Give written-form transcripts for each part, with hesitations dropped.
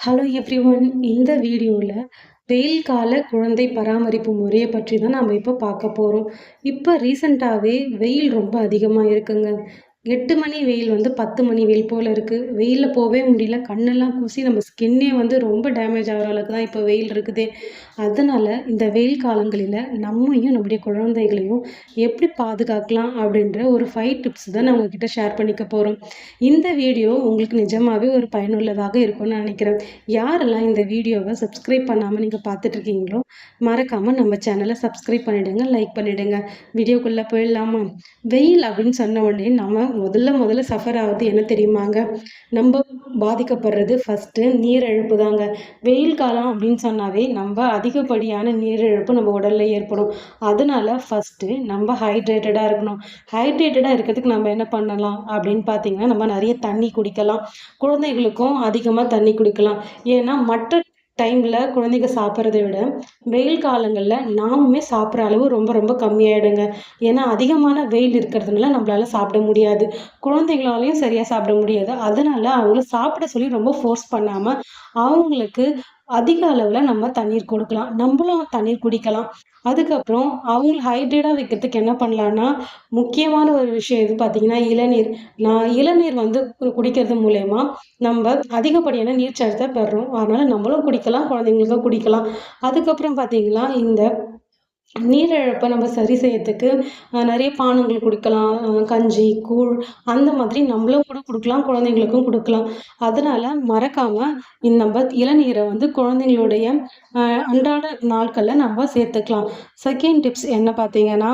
Hello everyone. இந்த வீடியோவில் வெயில் கால குழந்தை பராமரிப்பு முறையை பற்றி தான் நம்ம இப்போ பார்க்க போகிறோம். இப்போ ரீசெண்டாகவே வெயில் ரொம்ப அதிகமாக இருக்குங்க. 8 மணி வெயில் 10 மணி வெயில் போல் இருக்குது. வெயிலில் போகவே முடியல. கண்ணெல்லாம் கூசி நம்ம ஸ்கின்னே ரொம்ப டேமேஜ் ஆகிற அளவுக்கு தான் இப்போ வெயில் இருக்குதே. அதனால் இந்த வெயில் காலங்களில் நம்மையும் நம்முடைய குழந்தைகளையும் எப்படி பாதுகாக்கலாம் அப்படின்ற ஒரு 5 டிப்ஸ் தான் நான் உங்ககிட்ட ஷேர் பண்ணிக்க போகிறோம். இந்த வீடியோ உங்களுக்கு நிஜமாகவே ஒரு பயனுள்ளதாக இருக்கும்னு நினைக்கிறேன். யாரெல்லாம் இந்த வீடியோவை சப்ஸ்கிரைப் பண்ணாமல் நீங்கள் பார்த்துட்ருக்கீங்களோ மறக்காமல் நம்ம சேனலை சப்ஸ்கிரைப் பண்ணிவிடுங்க, லைக் பண்ணிவிடுங்க. வீடியோக்குள்ளே போயிடலாமா? வெயில் அப்படின்னு சொன்ன உடனே நம்ம முதல்ல சஃபர் ஆகுது என்ன தெரியுமாங்க? நம்ம பாதிக்கப்படுறது ஃபஸ்ட்டு நீரிழப்பு தாங்க. வெயில் காலம் அப்படின்னு சொன்னாவே நம்ம அதிகப்படியான நீரிழப்பு நம்ம உடலில் ஏற்படும். அதனால ஃபஸ்ட்டு நம்ம ஹைட்ரேட்டடாக இருக்கணும். ஹைட்ரேட்டடாக இருக்கிறதுக்கு நம்ம என்ன பண்ணலாம் அப்படின்னு பார்த்தீங்கன்னா, நம்ம நிறைய தண்ணி குடிக்கலாம். குழந்தைகளுக்கும் அதிகமாக தண்ணி குடிக்கலாம். ஏன்னா மற்ற டைமில் குழந்தைங்க சாப்பிட்றத விட வெயில் காலங்களில் நாமுமே சாப்பிட்ற அளவு ரொம்ப கம்மியாயிடுங்க. ஏன்னா அதிகமான வெயில் இருக்கிறதுனால நம்மளால சாப்பிட முடியாது. குழந்தைங்களாலையும் சரியாக சாப்பிட முடியாது. அதனால அவங்கள சாப்பிட சொல்லி ரொம்ப ஃபோர்ஸ் பண்ணாமல் அவங்களுக்கு அதிக அளவில் நம்ம தண்ணீர் கொடுக்கலாம். நம்மளும் தண்ணீர் குடிக்கலாம். அதுக்கப்புறம் அவங்கள ஹைட்ரேட்டாக வைக்கிறதுக்கு என்ன பண்ணலான்னா, முக்கியமான ஒரு விஷயம் எது பார்த்தீங்கன்னா இளநீர். இளநீர் குடிக்கிறது மூலயமா நம்ம அதிகப்படியான நீர்ச்சத்தை பெறுறோம். அதனால் நம்மளும் குடிக்கலாம், குழந்தைங்களுக்கும் குடிக்கலாம். அதுக்கப்புறம் பார்த்தீங்கன்னா இந்த நீரிழப்பை நம்ம சரி செய்யறதுக்கு நிறைய பானங்கள் குடிக்கலாம். கஞ்சி, கூழ் அந்த மாதிரி நம்மளும் கூட குடுக்கலாம், குழந்தைங்களுக்கும் குடுக்கலாம். அதனால மறக்காம நம்ம இளநீரை குழந்தைங்களுடைய அன்றாட நாட்கள்ல நம்ம சேர்த்துக்கலாம். செகண்ட் டிப்ஸ் என்ன பார்த்தீங்கன்னா,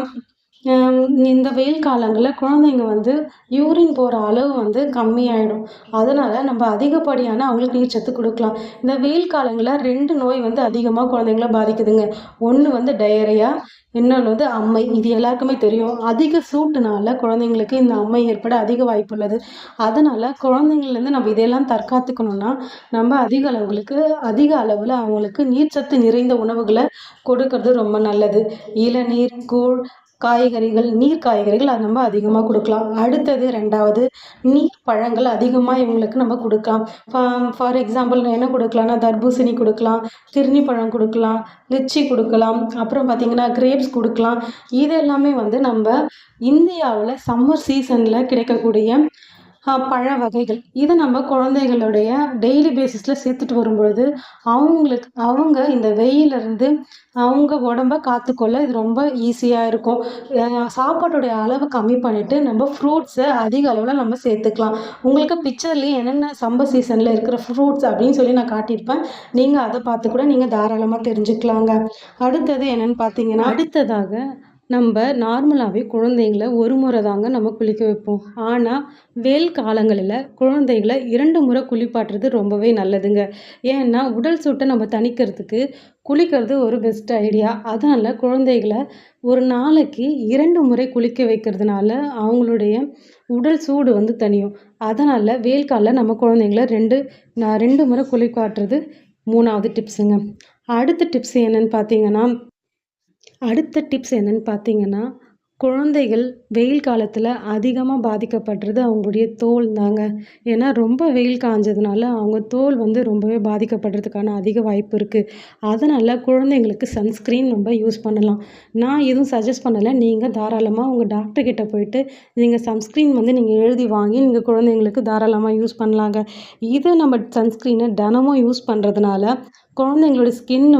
இந்த வெயில் காலங்களில் குழந்தைங்க யூரின் போகிற அளவு கம்மியாயிடும். அதனால நம்ம அதிகப்படியான அவங்களுக்கு நீர்ச்சத்து கொடுக்கலாம். இந்த வெயில் காலங்களில் 2 நோய் அதிகமாக குழந்தைங்கள பாதிக்குதுங்க. ஒன்று டயரியா, இன்னொன்று அம்மை. இது எல்லாருக்குமே தெரியும். அதிக சூட்டுனால குழந்தைங்களுக்கு இந்த அம்மை ஏற்பட அதிக வாய்ப்பு உள்ளது. அதனால குழந்தைங்கள்லேருந்து நம்ம இதெல்லாம் தற்காத்துக்கணும்னா நம்ம அதிக அளவில் அவங்களுக்கு நீர்ச்சத்து நிறைந்த உணவுகளை கொடுக்கறது ரொம்ப நல்லது. இளநீர், கூழ், காய்கறிகள், நீர் காய்கறிகள் அது நம்ம அதிகமாக கொடுக்கலாம். அடுத்தது 2வது நீர் பழங்கள் அதிகமாக இவங்களுக்கு நம்ம கொடுக்கலாம். ஃபார் எக்ஸாம்பிள் என்ன கொடுக்கலாம்னா, தர்பூசணி கொடுக்கலாம், கிர்னி பழம் கொடுக்கலாம், லிச்சி கொடுக்கலாம், அப்புறம் பார்த்திங்கன்னா கிரேப்ஸ் கொடுக்கலாம். இது எல்லாமே நம்ம இந்தியாவில் சம்மர் சீசனில் கிடைக்கக்கூடிய பழ வகைகள். இதை நம்ம குழந்தைகளுடைய டெய்லி பேசிஸில் சேர்த்துட்டு வரும்பொழுது அவங்க இந்த வெயிலிருந்து அவங்க உடம்ப காத்துக்கொள்ள இது ரொம்ப ஈஸியாக இருக்கும். சாப்பாட்டுடைய அளவை கம்மி பண்ணிவிட்டு நம்ம ஃப்ரூட்ஸை அதிக அளவில் நம்ம சேர்த்துக்கலாம். உங்களுக்கு பிக்சர்லேயே என்னென்ன சம்மர் சீசனில் இருக்கிற ஃப்ரூட்ஸ் அப்படின்னு சொல்லி நான் காட்டியிருப்பேன். நீங்கள் அதை பார்த்து கூட நீங்கள் தாராளமாக தெரிஞ்சுக்கலாங்க. அடுத்தது என்னென்னு பார்த்தீங்கன்னா, அடுத்ததாக நம்ம நார்மலாகவே குழந்தைங்கள ஒரு முறை தாங்க நம்ம குளிக்க வைப்போம். ஆனால் வெயில் காலங்களில் குழந்தைங்கள 2 முறை குளிப்பாட்டுறது ரொம்பவே நல்லதுங்க. ஏன்னா உடல் சூட்டை நம்ம தணிக்கிறதுக்கு குளிக்கிறது ஒரு பெஸ்ட் ஐடியா. அதனால் குழந்தைகள ஒரு நாளைக்கு 2 முறை குளிக்க வைக்கிறதுனால அவங்களுடைய உடல் சூடு தணியும். அதனால் வெயில் காலில் நம்ம குழந்தைங்கள 2 முறை குளிப்பாட்டுறது 3வது டிப்ஸுங்க. அடுத்த டிப்ஸ் என்னென்னு பார்த்தீங்கன்னா, குழந்தைகள் வெயில் காலத்தில் அதிகமாக பாதிக்கப்படுறது அவங்களுடைய தோல் தாங்க. ஏன்னா ரொம்ப வெயில் காய்ஞ்சதுனால அவங்க தோல் ரொம்பவே பாதிக்கப்படுறதுக்கான அதிக வாய்ப்பு இருக்குது. அதனால் குழந்தைங்களுக்கு சன்ஸ்க்ரீன் நம்ம யூஸ் பண்ணலாம். நான் எதுவும் சஜஸ்ட் பண்ணலை. நீங்கள் தாராளமாக உங்கள் டாக்டர்கிட்ட போயிட்டு நீங்கள் சன்ஸ்க்ரீன் நீங்கள் எழுதி வாங்கி நீங்கள் குழந்தைங்களுக்கு தாராளமாக யூஸ் பண்ணலாங்க. இதை நம்ம சன்ஸ்க்ரீனை தினமும் யூஸ் பண்ணுறதுனால குழந்தைங்களோட ஸ்கின்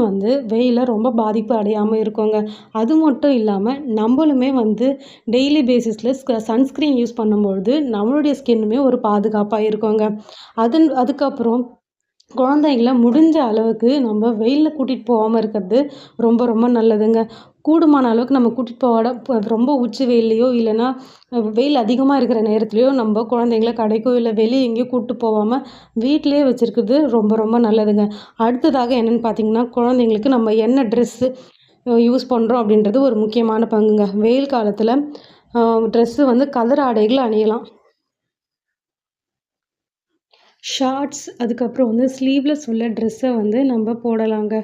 வெயிலில் ரொம்ப பாதிப்பு அடையாமல் இருக்குங்க. அது மட்டும் இல்லாமல் நம்மளுமே டெய்லி பேசிஸில் சன்ஸ்க்ரீன் யூஸ் பண்ணும்பொழுது நம்மளுடைய ஸ்கின்னுமே ஒரு பாதுகாப்பாக இருக்குங்க. அதுக்கப்புறம் குழந்தைங்கள முடிஞ்ச அளவுக்கு நம்ம வெயிலில் கூட்டிகிட்டு போகாமல் இருக்கிறது ரொம்ப நல்லதுங்க. கூடுமான அளவுக்கு நம்ம கூட்டிகிட்டு ரொம்ப உச்சி வெயில்லையோ இல்லைன்னா வெயில் அதிகமாக இருக்கிற நேரத்துலையோ நம்ம குழந்தைங்கள கடைக்கோ இல்லை வெளியே எங்கேயோ கூப்பிட்டு போகாமல் வீட்டிலே வச்சுருக்குறது ரொம்ப நல்லதுங்க. அடுத்ததாக என்னென்னு பார்த்தீங்கன்னா, குழந்தைங்களுக்கு நம்ம என்ன ட்ரெஸ்ஸு யூஸ் பண்ணுறோம் அப்படின்றது ஒரு முக்கியமான பங்குங்க. வெயில் காலத்தில் ட்ரெஸ்ஸு கலர் ஆடைகள் அணியலாம். ஷார்ட்ஸ் அதுக்கப்புறம் ஸ்லீவ்லெஸ் உள்ள ட்ரெஸ்ஸை நம்ம போடலாங்க.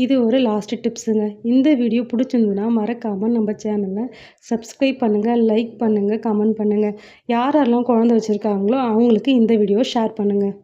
இது ஒரு லாஸ்ட் டிப்ஸுங்க. இந்த வீடியோ பிடிச்சிருந்ததுன்னா மறக்காமல் நம்ம சேனலை சப்ஸ்கிரைப் பண்ணுங்கள், லைக் பண்ணுங்கள், கமெண்ட் பண்ணுங்கள். யாரெல்லாம் குழந்தை வச்சுருக்காங்களோ அவங்களுக்கு இந்த வீடியோ ஷேர் பண்ணுங்கள்.